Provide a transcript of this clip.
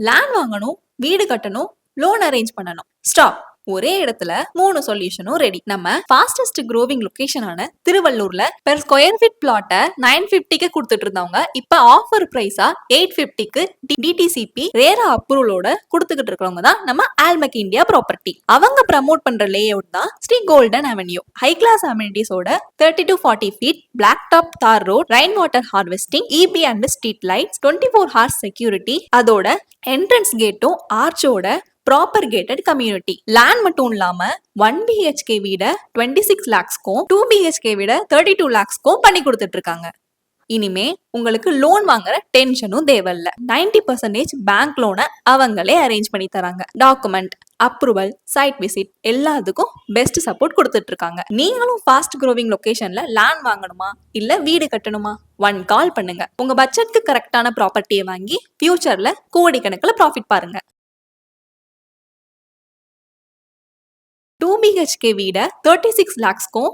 Land வாங்கணும், வீடு கட்டணும், லோன் அரேஞ்ச் பண்ணணும். ஸ்டாப். ஒரே இடத்துல 3 சொல்யூஷனும் ரெடி. நம்ம ஃபாஸ்டஸ்ட் க்ரோவிங் லொகேஷனான திருவள்ளூர்ல பெர் ஸ்கொயர் ஃபீட் பிளாட்ட 950க்கு கொடுத்துட்டு இருந்தவங்க இப்ப ஆஃபர் பிரைஸா 850க்கு டிடிசிபி ரேரா அப்ரூவலோட கொடுத்துக்கிட்டு இருக்கவங்க தான் நம்ம ஆல்மெக் இந்தியா ப்ராப்பர்ட்டி. அவங்க ப்ரமோட் பண்ற லே அவுட் தான் Shri golden avenue. High class அமெனிட்டிஸோட 30 to 40 feet black top tar road, rain water harvesting, EB and street lights, 24 hours security, அதோட என்ட்ரன்ஸ் கேட்டும் ஆர்ச்சோட ப்ராப்பர் கேட்டட் கம்யூனிட்டி. லேண்ட் மட்டும் இல்லாம 1 BHK வீட 26 lakhsக்கும் 2 BHK வீட 32 lakhsக்கும் பண்ணி கொடுத்துட்டு இருக்காங்க. இனிமே உங்களுக்கு லோன் வாங்குற டென்ஷனும் தேவையில்ல. 90% பேங்க் லோனை அவங்களே அரேஞ்ச் பண்ணி தராங்க. டாக்குமெண்ட், அப்ரூவல், சைட் விசிட் எல்லாத்துக்கும் பெஸ்ட் சப்போர்ட் கொடுத்துட்டு இருக்காங்க. நீங்களும் ஃபாஸ்ட் க்ரோவிங் லொகேஷன்ல லேண்ட் வாங்கணுமா இல்ல வீடு கட்டணுமா? 1 கால் பண்ணுங்க. உங்க பட்ஜெட்க்கு கரெக்டான ப்ராப்பர்ட்டியை வாங்கி ஃபியூச்சர்ல கோடிக்கணக்கில் ப்ராஃபிட் பாருங்க. 2 BHK வீட 36 lakhsக்கும்